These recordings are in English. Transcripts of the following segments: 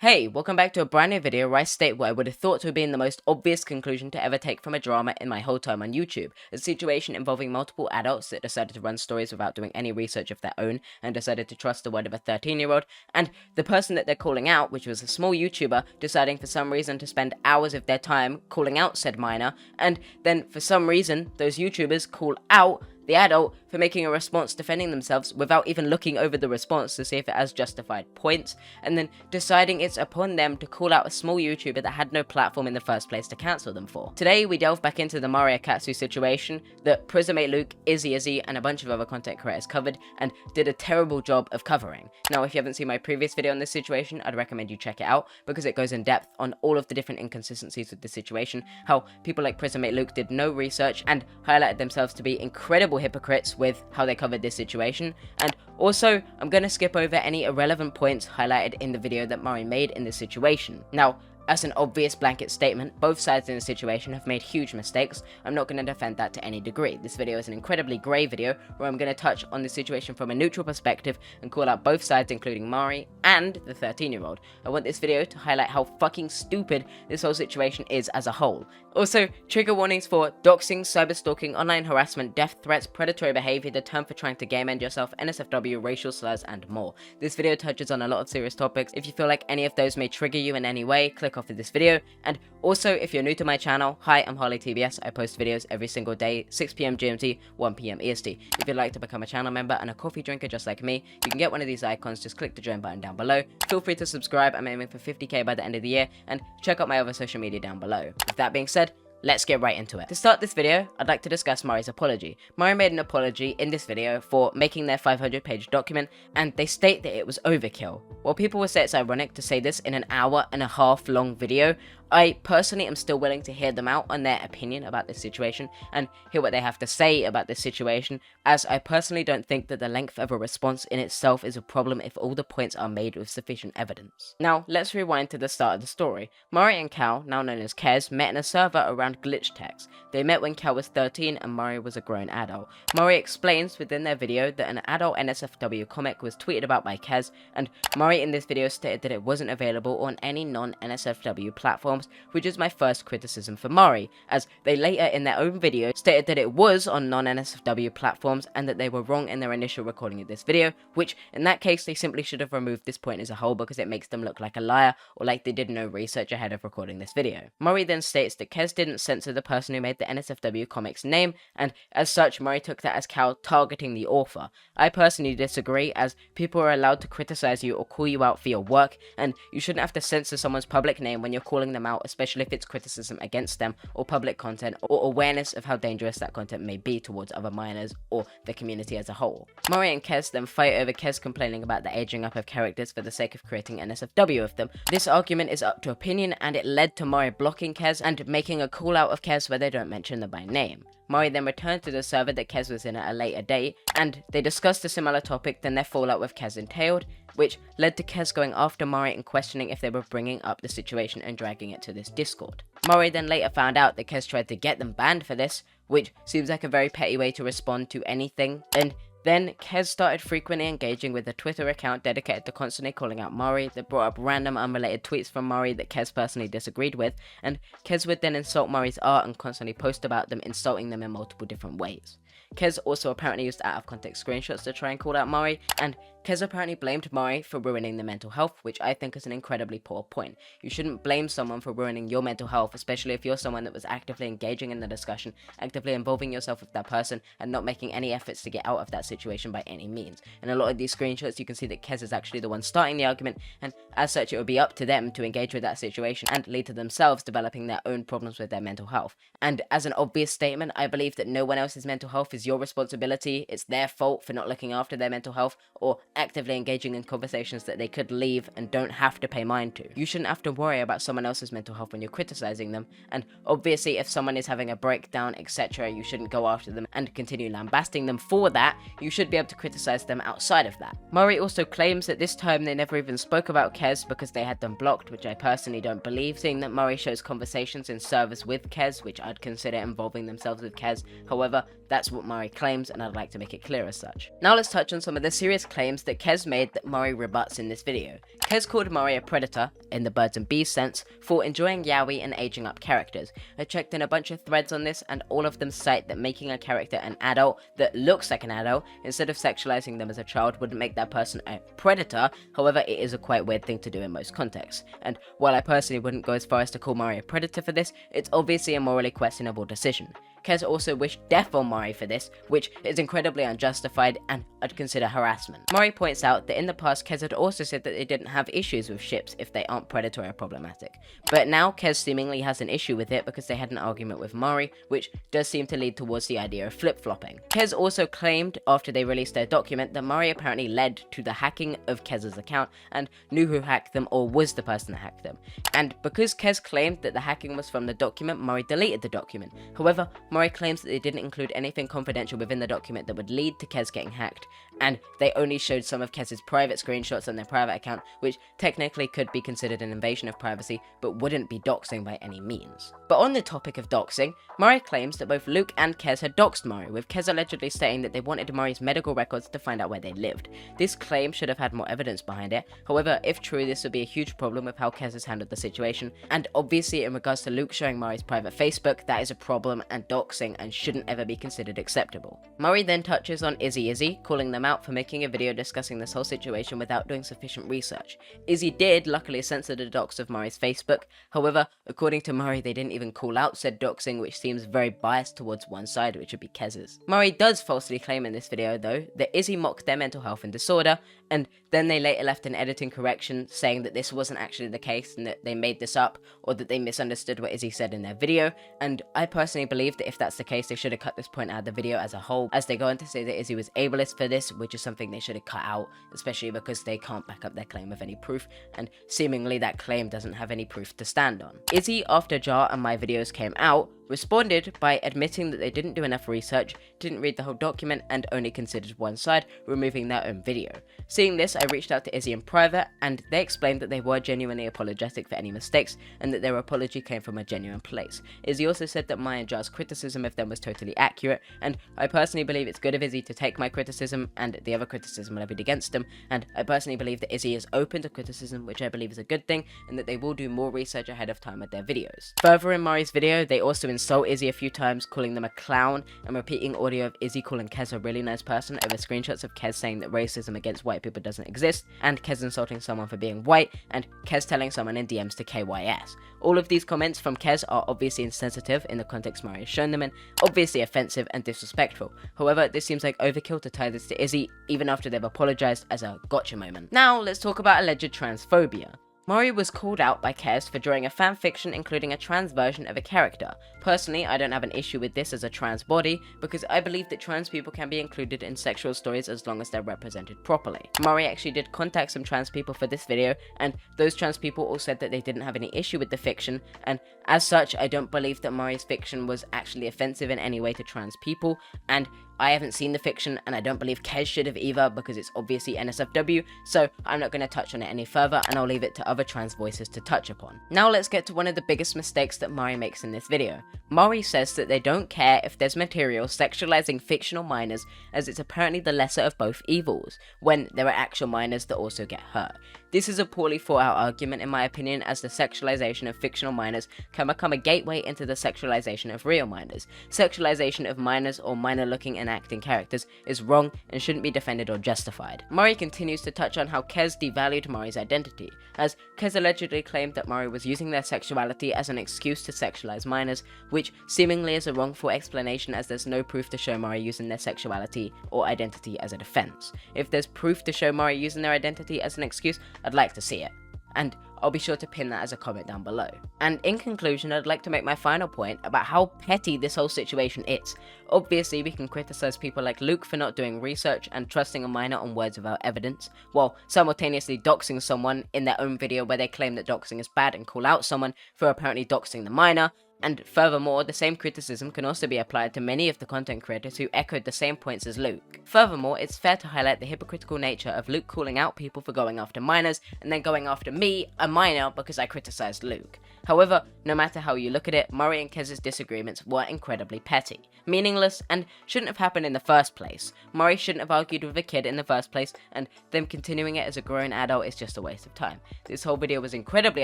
Hey, welcome back to a brand new video where I state what I would have thought to have been the most obvious conclusion to ever take from a drama in my whole time on YouTube. A situation involving multiple adults that decided to run stories without doing any research of their own and decided to trust the word of a 13-year-old, and the person that they're calling out, which was a small YouTuber, deciding for some reason to spend hours of their time calling out said minor, and then for some reason those YouTubers call out the adult for making a response defending themselves without even looking over the response to see if it has justified points, and then deciding it's upon them to call out a small YouTuber that had no platform in the first place to cancel them for. Today, we delve back into the Mari Akatsu situation that Prismate Luke, Izzzyzzz, and a bunch of other content creators covered, and did a terrible job of covering. Now, if you haven't seen my previous video on this situation, I'd recommend you check it out, because it goes in depth on all of the different inconsistencies with the situation, how people like Prismate Luke did no research, and highlighted themselves to be incredible hypocrites with how they covered this situation. And also, I'm going to skip over any irrelevant points highlighted in the video that Mari made in this situation. Now, as an obvious blanket statement, both sides in the situation have made huge mistakes. I'm not going to defend that to any degree. This video is an incredibly grey video where I'm going to touch on the situation from a neutral perspective and call out both sides, including Mari and the 13-year-old. I want this video to highlight how fucking stupid this whole situation is as a whole. Also, trigger warnings for doxing, cyberstalking, online harassment, death threats, predatory behavior, the term for trying to game end yourself, NSFW, racial slurs, and more. This video touches on a lot of serious topics. If you feel like any of those may trigger you in any way, click off of this video. And also, if you're new to my channel, hi, I'm HarleyTBS. I post videos every single day, 6 PM GMT, 1 PM EST. If you'd like to become a channel member and a coffee drinker just like me, you can get one of these icons. Just click the join button down below. Feel free to subscribe. I'm aiming for 50k by the end of the year, and check out my other social media down below. With that being said, let's get right into it. To start this video, I'd like to discuss Mari's apology. Mari made an apology in this video for making their 500-page document, and they state that it was overkill. While people will say it's ironic to say this in an hour-and-a-half long video, I personally am still willing to hear them out on their opinion about this situation and hear what they have to say about this situation, as I personally don't think that the length of a response in itself is a problem if all the points are made with sufficient evidence. Now, let's rewind to the start of the story. Mari and Cal, now known as Kez, met in a server around glitch text. They met when Cal was 13 and Mari was a grown adult. Mari explains within their video that an adult NSFW comic was tweeted about by Kez, and Mari in this video stated that it wasn't available on any non-NSFW platforms, which is my first criticism for Mari, as they later in their own video stated that it was on non-NSFW platforms and that they were wrong in their initial recording of this video, which in that case they simply should have removed this point as a whole because it makes them look like a liar or like they did no research ahead of recording this video. Mari then states that Kez didn't censor the person who made the NSFW comic's name, and as such Mari took that as Cal targeting the author. I personally disagree, as people are allowed to criticize you or call you out for your work, and you shouldn't have to censor someone's public name when you're calling them out, especially if it's criticism against them or public content or awareness of how dangerous that content may be towards other minors or the community as a whole. Mari and Kez then fight over Kez complaining about the aging up of characters for the sake of creating NSFW of them. This argument is up to opinion, and it led to Mari blocking Kez and making a call out of Kez where they don't mention them by name. Mari then returned to the server that Kez was in at a later date, and they discussed a similar topic than their fallout with Kez entailed, which led to Kez going after Mari and questioning if they were bringing up the situation and dragging it to this Discord. Mari then later found out that Kez tried to get them banned for this, which seems like a very petty way to respond to anything, and then Kez started frequently engaging with a Twitter account dedicated to constantly calling out Mari that brought up random unrelated tweets from Mari that Kez personally disagreed with, and Kez would then insult Mari's art and constantly post about them, insulting them in multiple different ways. Kez also apparently used out-of-context screenshots to try and call out Mari, and Kez apparently blamed Mari for ruining their mental health, which I think is an incredibly poor point. You shouldn't blame someone for ruining your mental health, especially if you're someone that was actively engaging in the discussion, actively involving yourself with that person, and not making any efforts to get out of that situation by any means. In a lot of these screenshots, you can see that Kez is actually the one starting the argument, and as such, it would be up to them to engage with that situation and lead to themselves developing their own problems with their mental health. And as an obvious statement, I believe that no one else's mental health is your responsibility. It's their fault for not looking after their mental health or actively engaging in conversations that they could leave and don't have to pay mind to. You shouldn't have to worry about someone else's mental health when you're criticizing them, and obviously if someone is having a breakdown, etc., you shouldn't go after them and continue lambasting them for that. You should be able to criticize them outside of that. Mari also claims that this time they never even spoke about Kez because they had them blocked, which I personally don't believe, seeing that Mari shows conversations in servers with Kez, which I'd consider involving themselves with Kez. However, that's what Mari claims, and I'd like to make it clear as such. Now let's touch on some of the serious claims claims that Kez made that Mari rebuts in this video. Kez called Mari a predator, in the birds and bees sense, for enjoying yaoi and aging up characters. I checked in a bunch of threads on this, and all of them cite that making a character an adult that looks like an adult, instead of sexualizing them as a child, wouldn't make that person a predator. However, it is a quite weird thing to do in most contexts. And while I personally wouldn't go as far as to call Mari a predator for this, it's obviously a morally questionable decision. Kez also wished death on Mari for this, which is incredibly unjustified and I'd consider harassment. Mari points out that in the past Kez had also said that they didn't have issues with ships if they aren't predatory or problematic. But now Kez seemingly has an issue with it because they had an argument with Mari, which does seem to lead towards the idea of flip-flopping. Kez also claimed after they released their document that Mari apparently led to the hacking of Kez's account and knew who hacked them or was the person that hacked them. And because Kez claimed that the hacking was from the document, Mari deleted the document. However, Mari claims that they didn't include anything confidential within the document that would lead to Kez getting hacked, and they only showed some of Kez's private screenshots on their private account, which technically could be considered an invasion of privacy, but wouldn't be doxing by any means. But on the topic of doxing, Mari claims that both Luke and Kez had doxed Mari, with Kez allegedly stating that they wanted Mari's medical records to find out where they lived. This claim should have had more evidence behind it. However, if true, this would be a huge problem with how Kez has handled the situation, and obviously in regards to Luke showing Mari's private Facebook, that is a problem and doxing and shouldn't ever be considered acceptable. Mari then touches on Izzzyzzz, calling them out for making a video discussing this whole situation without doing sufficient research. Izzy did luckily censor the dox of Mari's Facebook. However, according to Mari, they didn't even call out said doxing, which seems very biased towards one side, which would be Kez's. Mari does falsely claim in this video though that Izzy mocked their mental health and disorder, and then they later left an editing correction saying that this wasn't actually the case and that they made this up or that they misunderstood what Izzy said in their video. And I personally believe that if that's the case, they should have cut this point out of the video as a whole, as they go on to say that Izzy was ableist for this, which is something they should have cut out, especially because they can't back up their claim with any proof, and seemingly that claim doesn't have any proof to stand on. Izzy, after Jar and my videos came out, responded by admitting that they didn't do enough research, didn't read the whole document, and only considered one side, removing their own video. Seeing this, I reached out to Izzy in private, and they explained that they were genuinely apologetic for any mistakes, and that their apology came from a genuine place. Izzy also said that my and Jar's criticism of them was totally accurate, and I personally believe it's good of Izzy to take my criticism and the other criticism levied against them, and I personally believe that Izzy is open to criticism, which I believe is a good thing, and that they will do more research ahead of time with their videos. Further in Mari's video, they also insult Izzy a few times, calling them a clown, and repeating audio of Izzy calling Kez a really nice person over screenshots of Kez saying that racism against white people doesn't exist, and Kez insulting someone for being white, and Kez telling someone in DMs to KYS. All of these comments from Kez are obviously insensitive in the context Mari has shown them in, obviously offensive and disrespectful. However, this seems like overkill to tie this to Izzy, even after they've apologized as a gotcha moment. Now, let's talk about alleged transphobia. Mari was called out by Kez for drawing a fanfiction including a trans version of a character. Personally, I don't have an issue with this as a trans body, because I believe that trans people can be included in sexual stories as long as they're represented properly. Mari actually did contact some trans people for this video, and those trans people all said that they didn't have any issue with the fiction, and as such, I don't believe that Mari's fiction was actually offensive in any way to trans people, and I haven't seen the fiction, and I don't believe Kez should have either, because it's obviously NSFW, so I'm not going to touch on it any further, and I'll leave it to other trans voices to touch upon. Now let's get to one of the biggest mistakes that Mari makes in this video. Mari says that they don't care if there's material sexualizing fictional minors, as it's apparently the lesser of both evils, when there are actual minors that also get hurt. This is a poorly thought out argument in my opinion, as the sexualization of fictional minors can become a gateway into the sexualization of real minors. Sexualization of minors or minor looking and acting characters is wrong and shouldn't be defended or justified. Mari continues to touch on how Kez devalued Mari's identity, as Kez allegedly claimed that Mari was using their sexuality as an excuse to sexualize minors, which seemingly is a wrongful explanation, as there's no proof to show Mari using their sexuality or identity as a defense. If there's proof to show Mari using their identity as an excuse, I'd like to see it, and I'll be sure to pin that as a comment down below. And in conclusion, I'd like to make my final point about how petty this whole situation is. Obviously, we can criticize people like Luke for not doing research and trusting a minor on words without evidence, while simultaneously doxing someone in their own video where they claim that doxing is bad and call out someone for apparently doxing the minor. And furthermore, the same criticism can also be applied to many of the content creators who echoed the same points as Luke. Furthermore, it's fair to highlight the hypocritical nature of Luke calling out people for going after minors, and then going after me, a minor, because I criticized Luke. However, no matter how you look at it, Murray and Kez's disagreements were incredibly petty, meaningless, and shouldn't have happened in the first place. Murray shouldn't have argued with a kid in the first place, and them continuing it as a grown adult is just a waste of time. This whole video was incredibly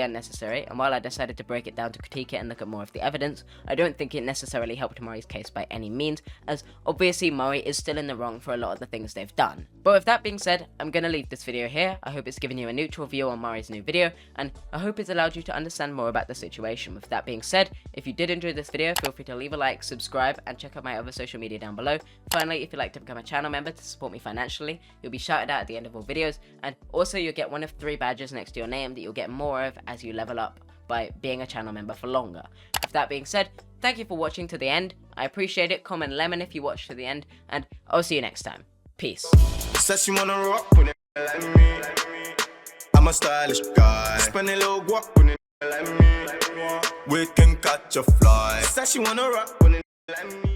unnecessary, and while I decided to break it down to critique it and look at more of the evidence, I don't think it necessarily helped Murray's case by any means, as obviously Murray is still in the wrong for a lot of the things they've done. But with that being said, I'm gonna leave this video here. I hope it's given you a neutral view on Murray's new video, and I hope it's allowed you to understand more about the situation. With that being said, if you did enjoy this video, feel free to leave a like, subscribe, and check out my other social media down below. Finally, if you'd like to become a channel member to support me financially, you'll be shouted out at the end of all videos, and also you'll get one of 3 badges next to your name that you'll get more of as you level up by being a channel member for longer. With that being said, thank you for watching to the end. I appreciate it. Comment lemon if you watched to the end, and I'll see you next time. Peace. Says she wanna rock with it like me. I'm a stylish guy. Spend a little guap with it like me. We can catch a fly. Says she wanna rock with it like me.